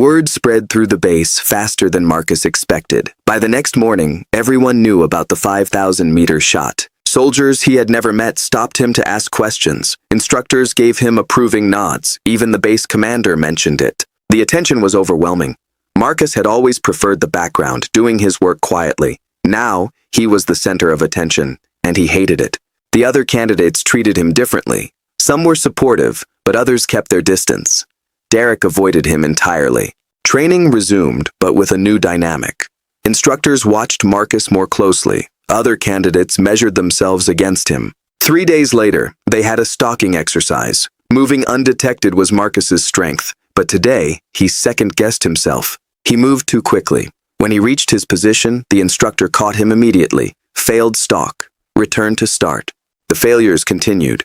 Word spread through the base faster than Marcus expected. By the next morning, everyone knew about the 5,000-meter shot. Soldiers he had never met stopped him to ask questions. Instructors gave him approving nods. Even the base commander mentioned it. The attention was overwhelming. Marcus had always preferred the background, doing his work quietly. Now, he was the center of attention, and he hated it. The other candidates treated him differently. Some were supportive, but others kept their distance. Derek avoided him entirely. Training resumed, but with a new dynamic. Instructors watched Marcus more closely. Other candidates measured themselves against him. 3 days later, they had a stalking exercise. Moving undetected was Marcus's strength, but today, he second-guessed himself. He moved too quickly. When he reached his position, the instructor caught him immediately. Failed stalk. Return to start. The failures continued.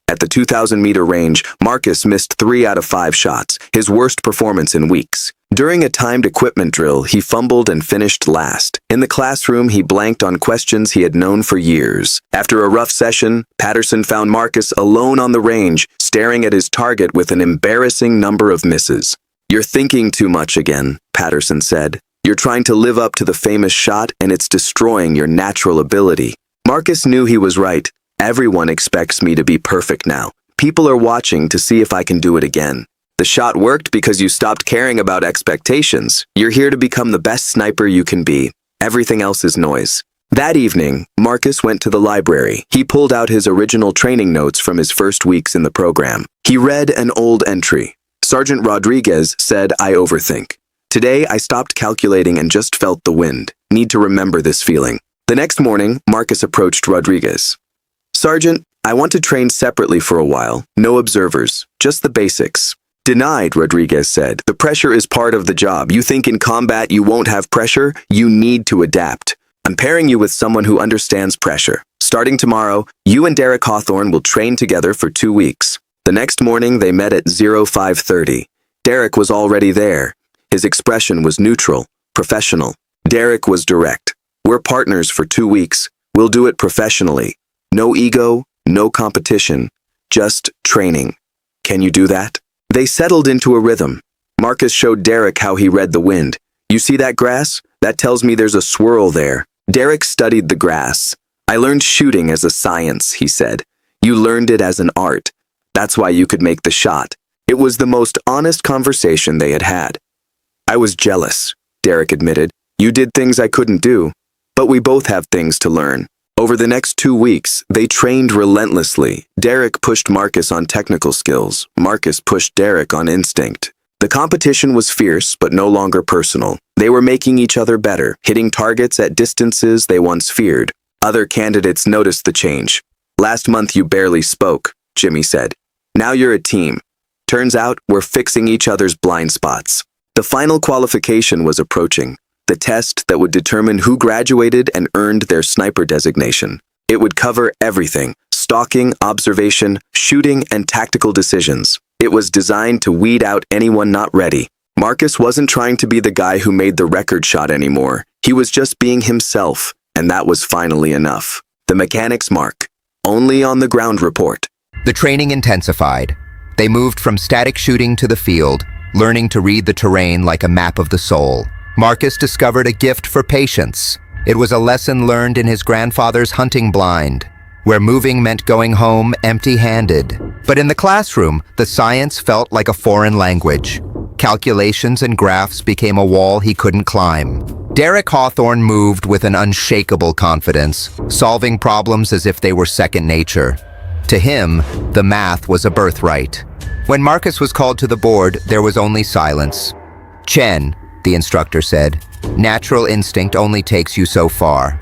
At the 2,000-meter range, Marcus missed 3 out of 5 shots, his worst performance in weeks. During a timed equipment drill, he fumbled and finished last. In the classroom, he blanked on questions he had known for years. After a rough session, Patterson found Marcus alone on the range, staring at his target with an embarrassing number of misses. "You're thinking too much again," Patterson said. "You're trying to live up to the famous shot, and it's destroying your natural ability." Marcus knew he was right. "Everyone expects me to be perfect now. People are watching to see if I can do it again." "The shot worked because you stopped caring about expectations. You're here to become the best sniper you can be. Everything else is noise." That evening, Marcus went to the library. He pulled out his original training notes from his first weeks in the program. He read an old entry. Sergeant Rodriguez said, "I overthink. Today, I stopped calculating and just felt the wind. Need to remember this feeling." The next morning, Marcus approached Rodriguez. "Sergeant, I want to train separately for a while. No observers, just the basics." "Denied," Rodriguez said. "The pressure is part of the job. You think in combat you won't have pressure? You need to adapt. I'm pairing you with someone who understands pressure. Starting tomorrow, you and Derek Hawthorne will train together for 2 weeks." The next morning, they met at 05:30. Derek was already there. His expression was neutral, professional. Derek was direct. "We're partners for 2 weeks. We'll do it professionally. No ego, no competition, just training. Can you do that?" They settled into a rhythm. Marcus showed Derek how he read the wind. "You see that grass? That tells me there's a swirl there." Derek studied the grass. "I learned shooting as a science," he said. "You learned it as an art. That's why you could make the shot." It was the most honest conversation they had had. "I was jealous," Derek admitted. "You did things I couldn't do. But we both have things to learn." Over the next 2 weeks, they trained relentlessly. Derek pushed Marcus on technical skills. Marcus pushed Derek on instinct. The competition was fierce, but no longer personal. They were making each other better, hitting targets at distances they once feared. Other candidates noticed the change. "Last month you barely spoke," Jimmy said. "Now you're a team. Turns out we're fixing each other's blind spots." The final qualification was approaching. The test that would determine who graduated and earned their sniper designation. It would cover everything: stalking, observation, shooting, and tactical decisions. It was designed to weed out anyone not ready. Marcus wasn't trying to be the guy who made the record shot anymore. He was just being himself, and that was finally enough. The mechanic's mark. Only on the ground report. The training intensified. They moved from static shooting to the field, learning to read the terrain like a map of the soul. Marcus discovered a gift for patience. It was a lesson learned in his grandfather's hunting blind, where moving meant going home empty-handed. But in the classroom, the science felt like a foreign language. Calculations and graphs became a wall he couldn't climb. Derek Hawthorne moved with an unshakable confidence, solving problems as if they were second nature. To him, the math was a birthright. When Marcus was called to the board, there was only silence. "Chen," the instructor said, "natural instinct only takes you so far."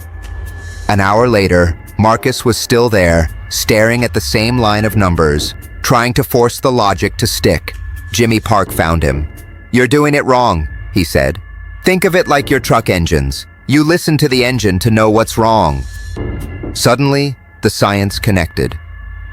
An hour later, Marcus was still there, staring at the same line of numbers, trying to force the logic to stick. Jimmy Park found him. "You're doing it wrong," he said. "Think of it like your truck engines. You listen to the engine to know what's wrong." Suddenly, the science connected.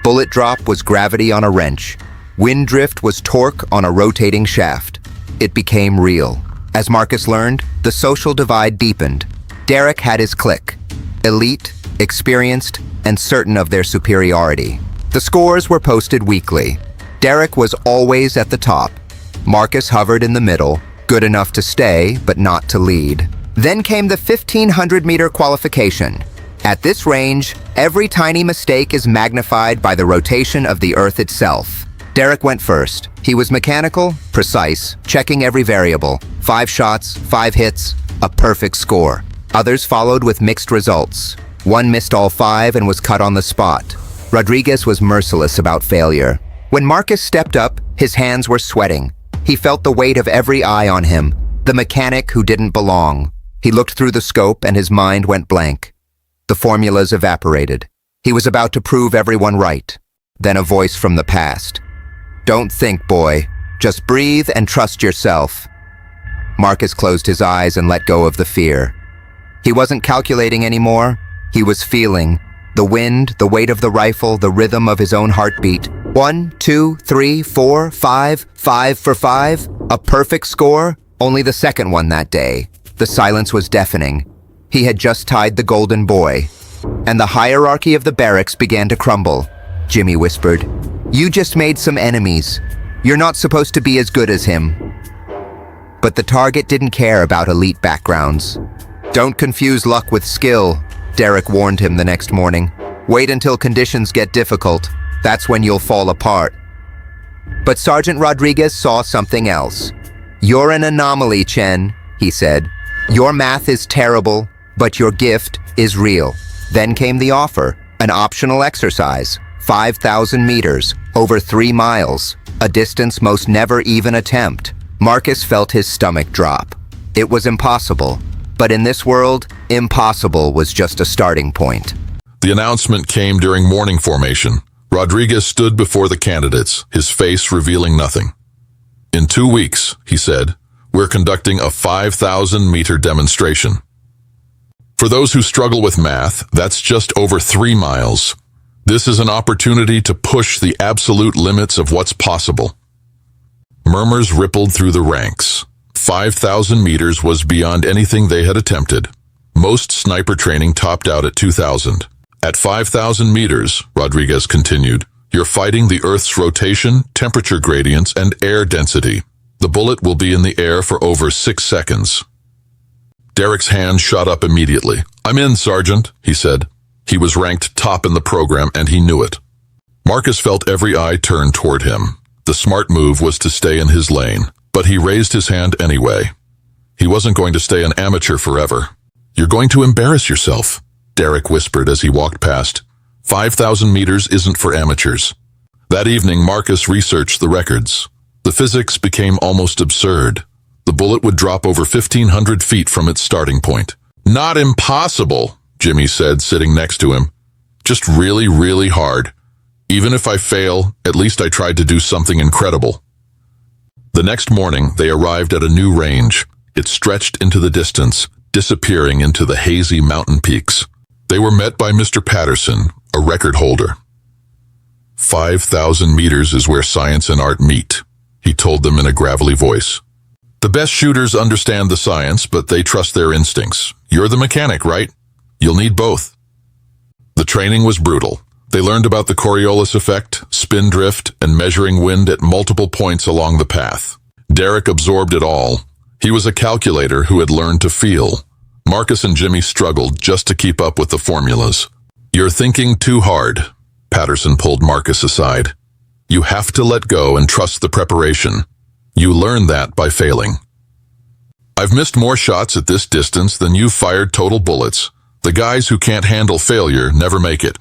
Bullet drop was gravity on a wrench. Wind drift was torque on a rotating shaft. It became real. As Marcus learned, the social divide deepened. Derek had his clique. Elite, experienced, and certain of their superiority. The scores were posted weekly. Derek was always at the top. Marcus hovered in the middle, Good enough to stay, but not to lead. Then came the 1,500-meter qualification. At this range, every tiny mistake is magnified by the rotation of the Earth itself. Derek went first. He was mechanical, precise, checking every variable. 5 shots, 5 hits, a perfect score. Others followed with mixed results. One missed all 5 and was cut on the spot. Rodriguez was merciless about failure. When Marcus stepped up, his hands were sweating. He felt the weight of every eye on him, the mechanic who didn't belong. He looked through the scope and his mind went blank. The formulas evaporated. He was about to prove everyone right. Then a voice from the past. "Don't think, boy. Just breathe and trust yourself." Marcus closed his eyes and let go of the fear. He wasn't calculating anymore. He was feeling. The wind, the weight of the rifle, the rhythm of his own heartbeat. 1, 2, 3, 4, 5, 5 for 5. A perfect score. Only the second one that day. The silence was deafening. He had just tied the golden boy. And the hierarchy of the barracks began to crumble. Jimmy whispered, "You just made some enemies. You're not supposed to be as good as him." But the target didn't care about elite backgrounds. "Don't confuse luck with skill," Derek warned him the next morning. "Wait until conditions get difficult. That's when you'll fall apart." But Sergeant Rodriguez saw something else. "You're an anomaly, Chen," he said. "Your math is terrible, but your gift is real." Then came the offer, an optional exercise, 5,000 meters, over 3 miles, a distance most never even attempt. Marcus felt his stomach drop. It was impossible, but in this world, impossible was just a starting point. The announcement came during morning formation. Rodriguez stood before the candidates, his face revealing nothing. "In 2 weeks," he said, "we're conducting a 5,000-meter demonstration. For those who struggle with math, that's just over 3 miles. This is an opportunity to push the absolute limits of what's possible." Murmurs rippled through the ranks. 5,000 meters was beyond anything they had attempted. Most sniper training topped out at 2,000. "At 5,000 meters, Rodriguez continued, you're fighting the Earth's rotation, temperature gradients, and air density. The bullet will be in the air for over 6 seconds. Derek's hand shot up immediately. "I'm in, Sergeant," he said. He was ranked top in the program, and he knew it. Marcus felt every eye turn toward him. The smart move was to stay in his lane, but he raised his hand anyway. He wasn't going to stay an amateur forever. "You're going to embarrass yourself," Derek whispered as he walked past. 5,000 meters isn't for amateurs." That evening, Marcus researched the records. The physics became almost absurd. The bullet would drop over 1,500 feet from its starting point. "Not impossible," Jimmy said, sitting next to him. "Just really, really hard. Even if I fail, at least I tried to do something incredible." The next morning, they arrived at a new range. It stretched into the distance, disappearing into the hazy mountain peaks. They were met by Mr. Patterson, a record holder. 5,000 meters is where science and art meet," he told them in a gravelly voice. "The best shooters understand the science, but they trust their instincts. You're the mechanic, right? You'll need both." The training was brutal. They learned about the Coriolis effect, spin drift, and measuring wind at multiple points along the path. Derek absorbed it all. He was a calculator who had learned to feel. Marcus and Jimmy struggled just to keep up with the formulas. "You're thinking too hard," Patterson pulled Marcus aside. "You have to let go and trust the preparation. You learn that by failing. I've missed more shots at this distance than you've fired total bullets. The guys who can't handle failure never make it."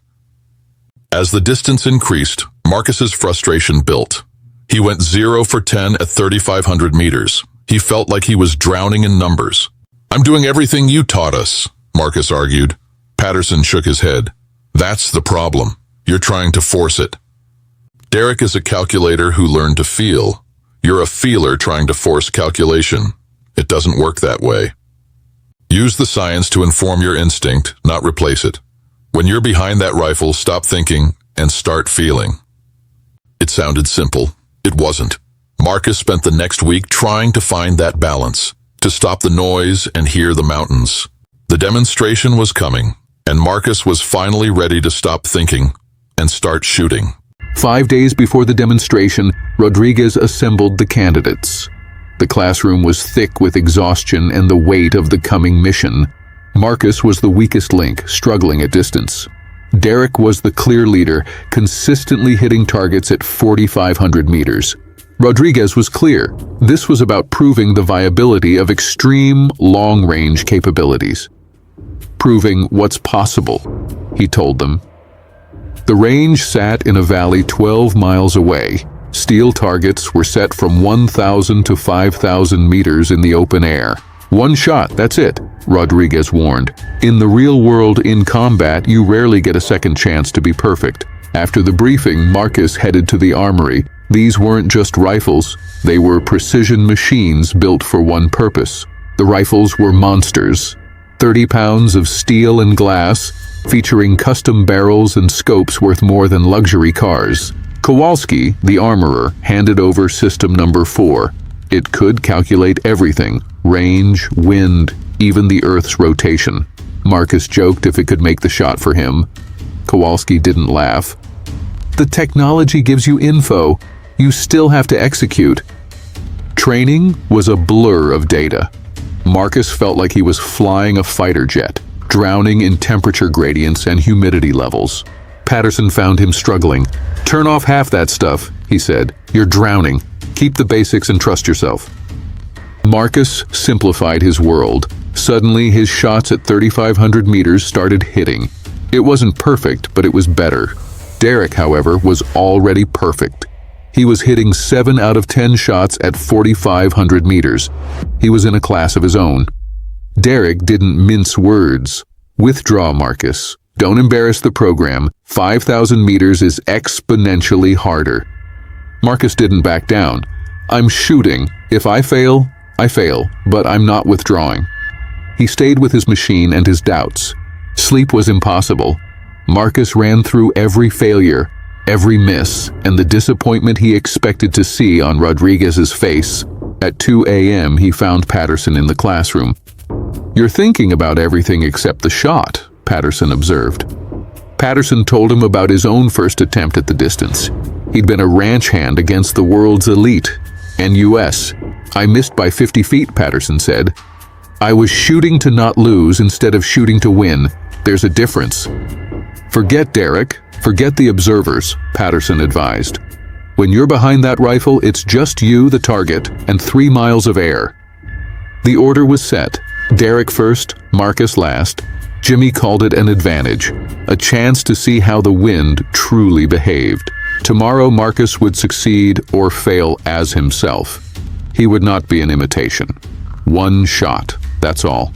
As the distance increased, Marcus's frustration built. He went 0 for 10 at 3,500 meters. He felt like he was drowning in numbers. "I'm doing everything you taught us," Marcus argued. Patterson shook his head. "That's the problem. You're trying to force it. Derek is a calculator who learned to feel. You're a feeler trying to force calculation. It doesn't work that way. Use the science to inform your instinct, not replace it. When you're behind that rifle, stop thinking and start feeling." It sounded simple. It wasn't. Marcus spent the next week trying to find that balance, to stop the noise and hear the mountains. The demonstration was coming, and Marcus was finally ready to stop thinking and start shooting. 5 days before the demonstration, Rodriguez assembled the candidates. The classroom was thick with exhaustion and the weight of the coming mission. Marcus was the weakest link, struggling at distance. Derek was the clear leader, consistently hitting targets at 4,500 meters. Rodriguez was clear. This was about proving the viability of extreme long-range capabilities. Proving what's possible, he told them. The range sat in a valley 12 miles away. Steel targets were set from 1,000 to 5,000 meters in the open air. One shot, that's it, Rodriguez warned. In the real world, in combat, you rarely get a second chance to be perfect. After the briefing, Marcus headed to the armory. These weren't just rifles, they were precision machines built for one purpose. The rifles were monsters. 30 pounds of steel and glass, featuring custom barrels and scopes worth more than luxury cars. Kowalski, the armorer, handed over system number 4. It could calculate everything: range, wind, even the Earth's rotation. Marcus joked if it could make the shot for him. Kowalski didn't laugh. The technology gives you info. You still have to execute. Training was a blur of data. Marcus felt like he was flying a fighter jet, drowning in temperature gradients and humidity levels. Patterson found him struggling. "Turn off half that stuff," he said. "You're drowning. Keep the basics and trust yourself." Marcus simplified his world. Suddenly, his shots at 3,500 meters started hitting. It wasn't perfect, but it was better. Derek, however, was already perfect. He was hitting 7 out of 10 shots at 4,500 meters. He was in a class of his own. Derek didn't mince words. "Withdraw, Marcus. Don't embarrass the program. 5,000 meters is exponentially harder." Marcus didn't back down. "I'm shooting. If I fail, I fail, but I'm not withdrawing." He stayed with his machine and his doubts. Sleep was impossible. Marcus ran through every failure, every miss, and the disappointment he expected to see on Rodriguez's face. At 2 a.m., he found Patterson in the classroom. "You're thinking about everything except the shot," Patterson observed. Patterson told him about his own first attempt at the distance. He'd been a ranch hand against the world's elite, NUS. "I missed by 50 feet, Patterson said. "I was shooting to not lose instead of shooting to win. There's a difference." "Forget Derek. Forget the observers," Patterson advised. "When you're behind that rifle, it's just you, the target, and 3 miles of air." The order was set. Derek first, Marcus last. Jimmy called it an advantage, a chance to see how the wind truly behaved. Tomorrow, Marcus would succeed or fail as himself. He would not be an imitation. One shot, that's all.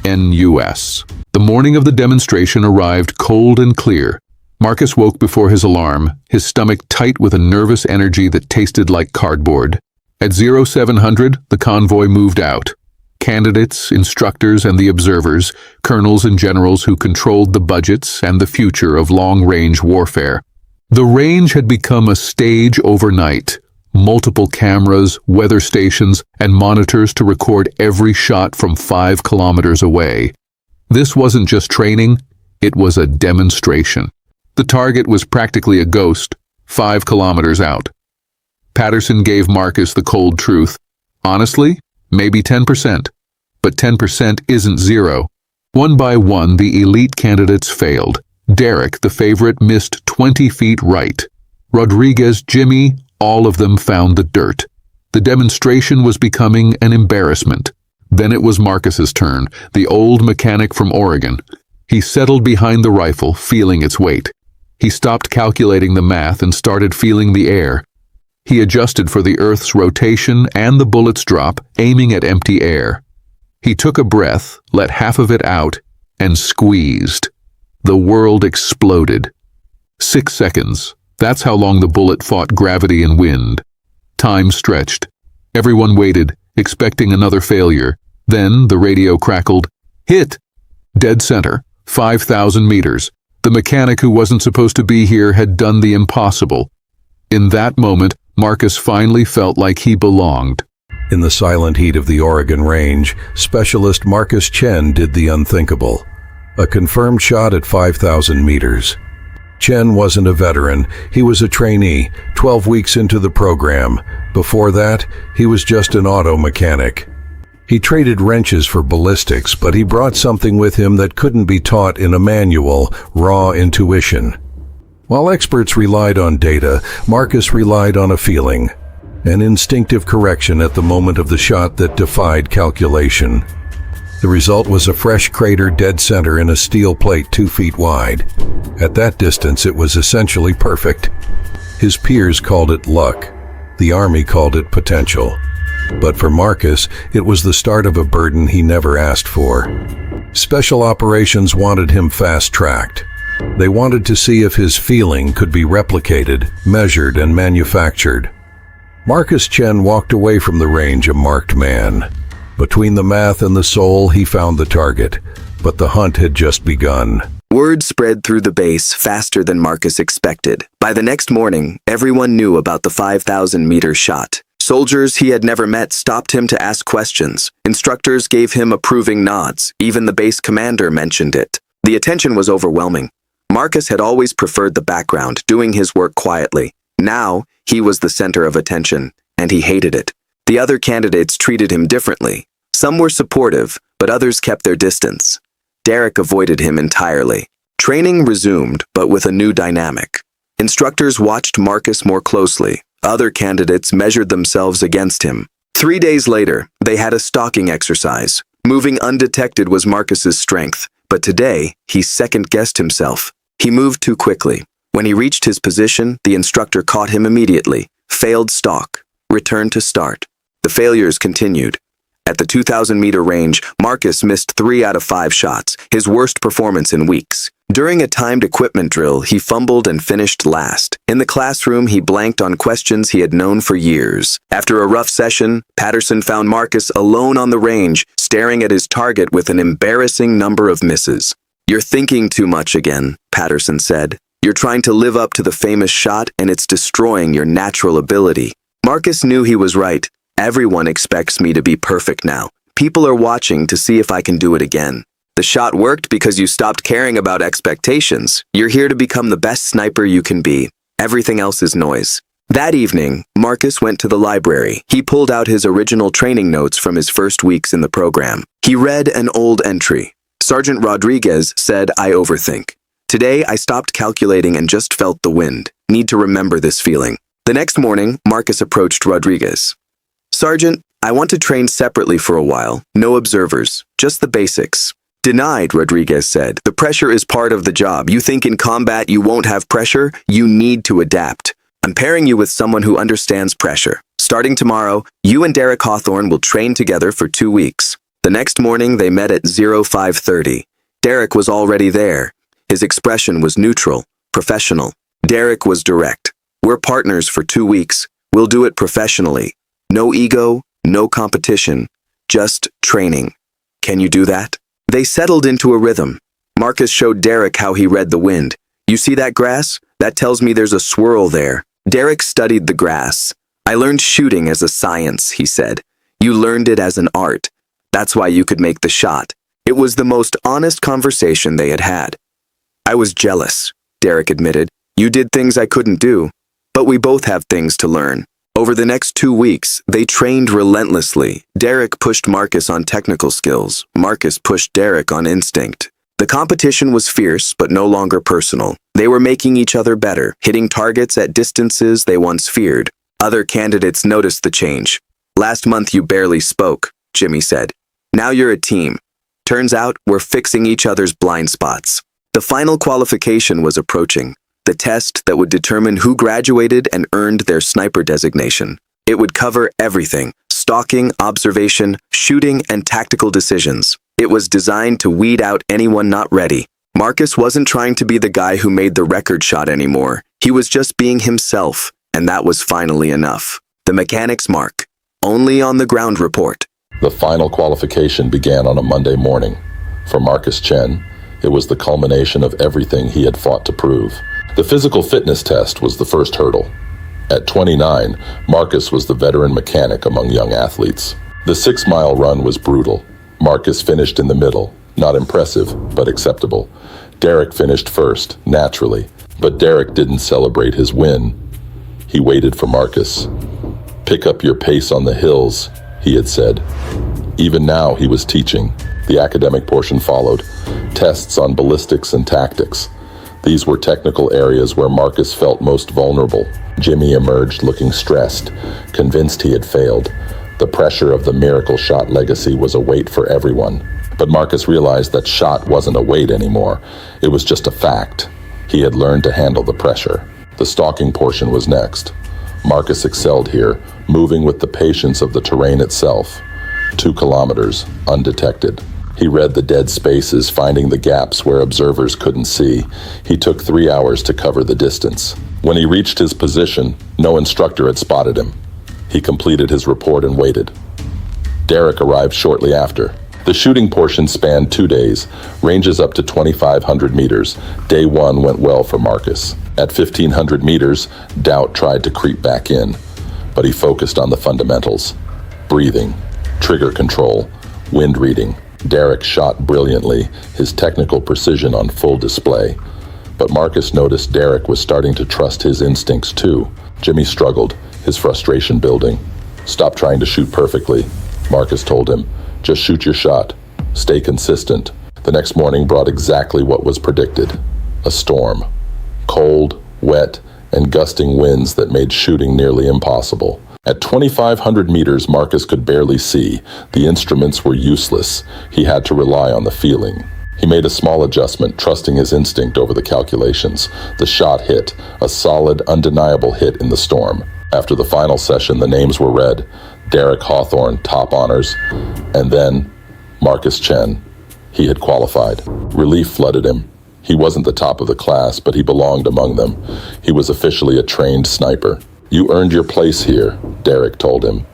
NUS. The morning of the demonstration arrived cold and clear. Marcus woke before his alarm, his stomach tight with a nervous energy that tasted like cardboard. At 0700, the convoy moved out. Candidates, instructors, and the observers, colonels and generals who controlled the budgets and the future of long-range warfare. The range had become a stage overnight. Multiple cameras, weather stations, and monitors to record every shot from 5 kilometers away. This wasn't just training, it was a demonstration. The target was practically a ghost, 5 kilometers out. Patterson gave Marcus the cold truth. Honestly, maybe 10%. But 10% isn't zero. One by one, the elite candidates failed. Derek, the favorite, missed 20 feet right. Rodriguez, Jimmy, all of them found the dirt. The demonstration was becoming an embarrassment. Then it was Marcus's turn, the old mechanic from Oregon. He settled behind the rifle, feeling its weight. He stopped calculating the math and started feeling the air. He adjusted for the Earth's rotation and the bullet's drop, aiming at empty air. He took a breath, let half of it out, and squeezed. The world exploded. 6 seconds. That's how long the bullet fought gravity and wind. Time stretched. Everyone waited, expecting another failure. Then the radio crackled. Hit! Dead center. 5,000 meters. The mechanic who wasn't supposed to be here had done the impossible. In that moment, Marcus finally felt like he belonged. In the silent heat of the Oregon range, specialist Marcus Chen did the unthinkable. A confirmed shot at 5,000 meters. Chen wasn't a veteran. He was a trainee, 12 weeks into the program. Before that, he was just an auto mechanic. He traded wrenches for ballistics, but he brought something with him that couldn't be taught in a manual: raw intuition. While experts relied on data, Marcus relied on a feeling, an instinctive correction at the moment of the shot that defied calculation. The result was a fresh crater dead center in a steel plate 2 feet wide. At that distance, it was essentially perfect. His peers called it luck. The Army called it potential. But for Marcus, it was the start of a burden he never asked for. Special operations wanted him fast-tracked. They wanted to see if his feeling could be replicated, measured, and manufactured. Marcus Chen walked away from the range a marked man. Between the math and the soul, he found the target, but the hunt had just begun. Word spread through the base faster than Marcus expected. By the next morning, everyone knew about the 5,000-meter shot. Soldiers he had never met stopped him to ask questions. Instructors gave him approving nods. Even the base commander mentioned it. The attention was overwhelming. Marcus had always preferred the background, doing his work quietly. Now, he was the center of attention, and he hated it. The other candidates treated him differently. Some were supportive, but others kept their distance. Derek avoided him entirely. Training resumed, but with a new dynamic. Instructors watched Marcus more closely. Other candidates measured themselves against him. 3 days later, they had a stalking exercise. Moving undetected was Marcus's strength, but today, he second-guessed himself. He moved too quickly. When he reached his position, the instructor caught him immediately. Failed stalk. Return to start. The failures continued. At the 2,000-meter range, Marcus missed 3 out of 5 shots, his worst performance in weeks. During a timed equipment drill, he fumbled and finished last. In the classroom, he blanked on questions he had known for years. After a rough session, Patterson found Marcus alone on the range, staring at his target with an embarrassing number of misses. "You're thinking too much again," Patterson said. "You're trying to live up to the famous shot, and it's destroying your natural ability." Marcus knew he was right. "Everyone expects me to be perfect now. People are watching to see if I can do it again." The shot worked because you stopped caring about expectations. You're here to become the best sniper you can be. Everything else is noise. That evening, Marcus went to the library. He pulled out his original training notes from his first weeks in the program. He read an old entry. Sergeant Rodriguez said, "I overthink. Today, I stopped calculating and just felt the wind. Need to remember this feeling." The next morning, Marcus approached Rodriguez. "Sergeant, I want to train separately for a while. No observers, just the basics." "Denied," Rodriguez said. "The pressure is part of the job. You think in combat you won't have pressure? You need to adapt. I'm pairing you with someone who understands pressure. Starting tomorrow, you and Derek Hawthorne will train together for 2 weeks." The next morning, they met at 05:30. Derek was already there. His expression was neutral, professional. Derek was direct. "We're partners for 2 weeks. We'll do it professionally. No ego, no competition, just training. Can you do that?" They settled into a rhythm. Marcus showed Derek how he read the wind. "You see that grass? That tells me there's a swirl there." Derek studied the grass. "I learned shooting as a science," he said. "You learned it as an art. That's why you could make the shot." It was the most honest conversation they had had. "I was jealous," Derek admitted. "You did things I couldn't do. But we both have things to learn." Over the next 2 weeks, they trained relentlessly. Derek pushed Marcus on technical skills. Marcus pushed Derek on instinct. The competition was fierce, but no longer personal. They were making each other better, hitting targets at distances they once feared. Other candidates noticed the change. "Last month you barely spoke," Jimmy said. "Now you're a team. Turns out we're fixing each other's blind spots." The final qualification was approaching. The test that would determine who graduated and earned their sniper designation. It would cover everything: stalking, observation, shooting, and tactical decisions. It was designed to weed out anyone not ready. Marcus wasn't trying to be the guy who made the record shot anymore. He was just being himself, and that was finally enough. The mechanic's mark. Only on the ground report. The final qualification began on a Monday morning. For Marcus Chen, it was the culmination of everything he had fought to prove. The physical fitness test was the first hurdle. At 29, Marcus was the veteran mechanic among young athletes. The 6-mile run was brutal. Marcus finished in the middle, not impressive, but acceptable. Derek finished first, naturally. But Derek didn't celebrate his win. He waited for Marcus. "Pick up your pace on the hills," he had said. Even now, he was teaching. The academic portion followed. Tests on ballistics and tactics. These were technical areas where Marcus felt most vulnerable. Jimmy emerged looking stressed, convinced he had failed. The pressure of the miracle shot legacy was a weight for everyone. But Marcus realized that shot wasn't a weight anymore. It was just a fact. He had learned to handle the pressure. The stalking portion was next. Marcus excelled here, moving with the patience of the terrain itself. 2 kilometers, undetected. He read the dead spaces, finding the gaps where observers couldn't see. He took 3 hours to cover the distance. When he reached his position, no instructor had spotted him. He completed his report and waited. Derek arrived shortly after. The shooting portion spanned 2 days, ranges up to 2,500 meters. Day 1 went well for Marcus. At 1,500 meters, doubt tried to creep back in, but he focused on the fundamentals. Breathing, trigger control, wind reading. Derek shot brilliantly, his technical precision on full display. But Marcus noticed Derek was starting to trust his instincts too. Jimmy struggled, his frustration building. "Stop trying to shoot perfectly," Marcus told him. "Just shoot your shot. Stay consistent." The next morning brought exactly what was predicted. A storm. Cold, wet, and gusting winds that made shooting nearly impossible. At 2,500 meters, Marcus could barely see. The instruments were useless. He had to rely on the feeling. He made a small adjustment, trusting his instinct over the calculations. The shot hit, a solid, undeniable hit in the storm. After the final session, the names were read. Derek Hawthorne, top honors, and then Marcus Chen. He had qualified. Relief flooded him. He wasn't the top of the class, but he belonged among them. He was officially a trained sniper. "You earned your place here," Derek told him.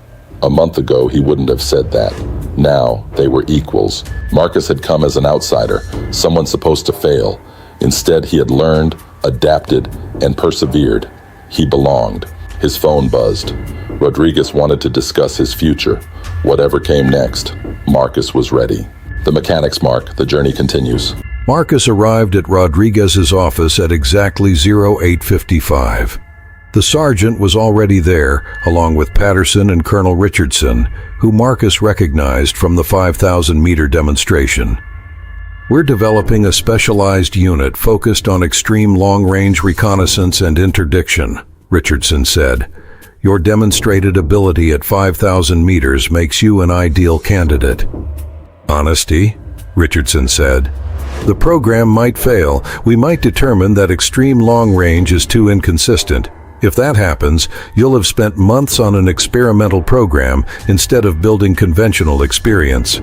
A month ago, he wouldn't have said that. Now, they were equals. Marcus had come as an outsider, someone supposed to fail. Instead, he had learned, adapted, and persevered. He belonged. His phone buzzed. Rodriguez wanted to discuss his future. Whatever came next, Marcus was ready. The mechanics mark. The journey continues. Marcus arrived at Rodriguez's office at exactly 08:55. The sergeant was already there, along with Patterson and Colonel Richardson, who Marcus recognized from the 5,000-meter demonstration. "We're developing a specialized unit focused on extreme long-range reconnaissance and interdiction," Richardson said. "Your demonstrated ability at 5,000 meters makes you an ideal candidate." "Honesty," Richardson said. "The program might fail. We might determine that extreme long range is too inconsistent. If that happens, you'll have spent months on an experimental program instead of building conventional experience.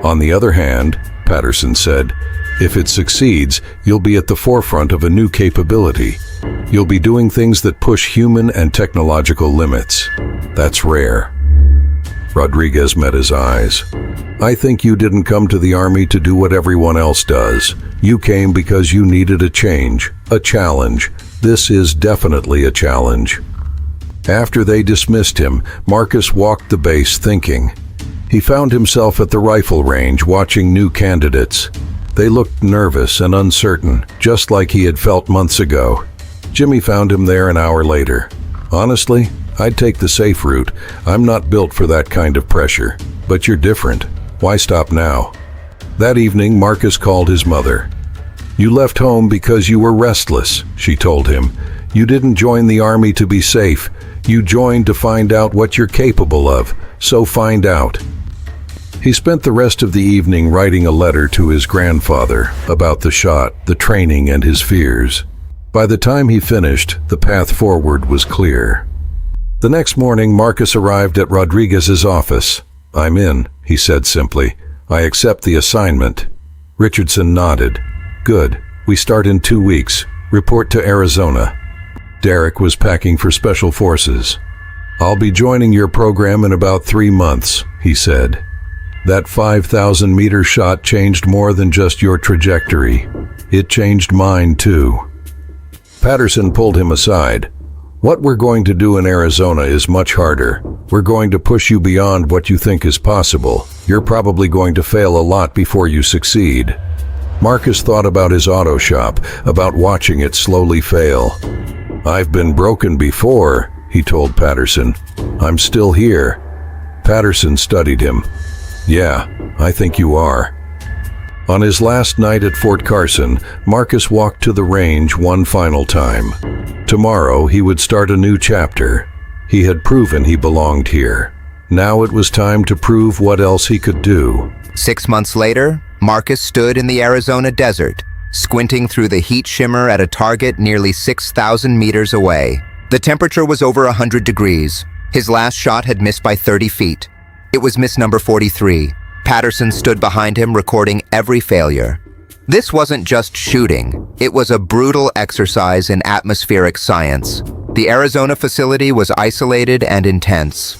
On the other hand," Patterson said, "if it succeeds, you'll be at the forefront of a new capability. You'll be doing things that push human and technological limits. That's rare." Rodriguez met his eyes. "I think you didn't come to the Army to do what everyone else does. You came because you needed a change, a challenge. This is definitely a challenge." After they dismissed him, Marcus walked the base thinking. He found himself at the rifle range watching new candidates. They looked nervous and uncertain, just like he had felt months ago. Jimmy found him there an hour later. "Honestly, I'd take the safe route. I'm not built for that kind of pressure. But you're different. Why stop now?" That evening, Marcus called his mother. "You left home because you were restless," she told him. "You didn't join the Army to be safe. You joined to find out what you're capable of. So find out." He spent the rest of the evening writing a letter to his grandfather about the shot, the training, and his fears. By the time he finished, the path forward was clear. The next morning, Marcus arrived at Rodriguez's office. "I'm in," he said simply. "I accept the assignment." Richardson nodded. "Good. We start in 2 weeks. Report to Arizona." Derek was packing for Special Forces. "I'll be joining your program in about 3 months," he said. "That 5,000-meter shot changed more than just your trajectory. It changed mine, too." Patterson pulled him aside. "What we're going to do in Arizona is much harder. We're going to push you beyond what you think is possible. You're probably going to fail a lot before you succeed." Marcus thought about his auto shop, about watching it slowly fail. "I've been broken before," he told Patterson. "I'm still here." Patterson studied him. "Yeah, I think you are." On his last night at Fort Carson, Marcus walked to the range one final time. Tomorrow, he would start a new chapter. He had proven he belonged here. Now it was time to prove what else he could do. 6 months later, Marcus stood in the Arizona desert, squinting through the heat shimmer at a target nearly 6,000 meters away. The temperature was over 100 degrees. His last shot had missed by 30 feet. It was miss number 43. Patterson stood behind him, recording every failure. This wasn't just shooting. It was a brutal exercise in atmospheric science. The Arizona facility was isolated and intense.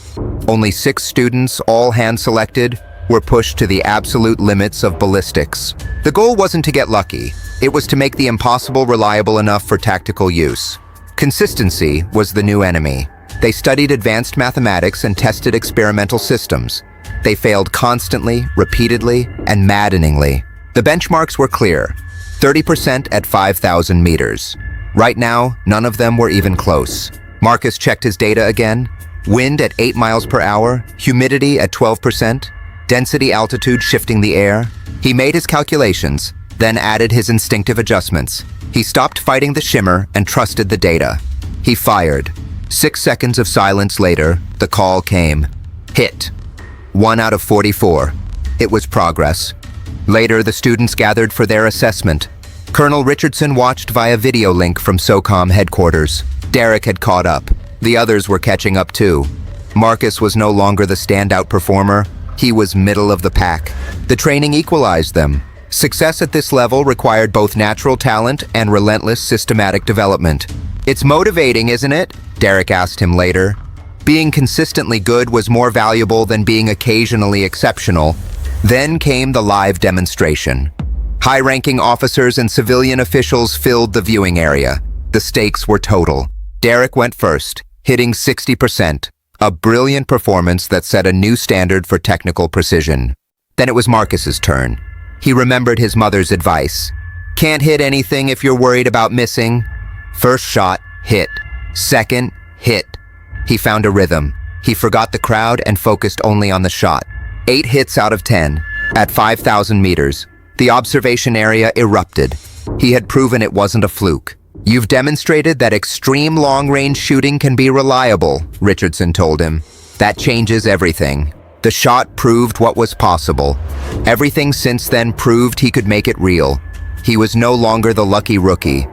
Only 6 students, all hand-selected, were pushed to the absolute limits of ballistics. The goal wasn't to get lucky. It was to make the impossible reliable enough for tactical use. Consistency was the new enemy. They studied advanced mathematics and tested experimental systems. They failed constantly, repeatedly, and maddeningly. The benchmarks were clear: 30% at 5,000 meters. Right now, none of them were even close. Marcus checked his data again. Wind at 8 miles per hour, humidity at 12%, density altitude shifting the air. He made his calculations, then added his instinctive adjustments. He stopped fighting the shimmer and trusted the data. He fired. 6 seconds of silence later, the call came. Hit. 1 out of 44. It was progress. Later, the students gathered for their assessment. Colonel Richardson watched via video link from SOCOM headquarters. Derek had caught up. The others were catching up too. Marcus was no longer the standout performer. He was middle of the pack. The training equalized them. Success at this level required both natural talent and relentless systematic development. "It's motivating, isn't it?" Derek asked him later. Being consistently good was more valuable than being occasionally exceptional. Then came the live demonstration. High-ranking officers and civilian officials filled the viewing area. The stakes were total. Derek went first, hitting 60%, a brilliant performance that set a new standard for technical precision. Then it was Marcus's turn. He remembered his mother's advice. "Can't hit anything if you're worried about missing." First shot, hit. Second, hit. He found a rhythm. He forgot the crowd and focused only on the shot. 8 hits out of 10, at 5,000 meters. The observation area erupted. He had proven it wasn't a fluke. "You've demonstrated that extreme long-range shooting can be reliable," Richardson told him. "That changes everything." The shot proved what was possible. Everything since then proved he could make it real. He was no longer the lucky rookie.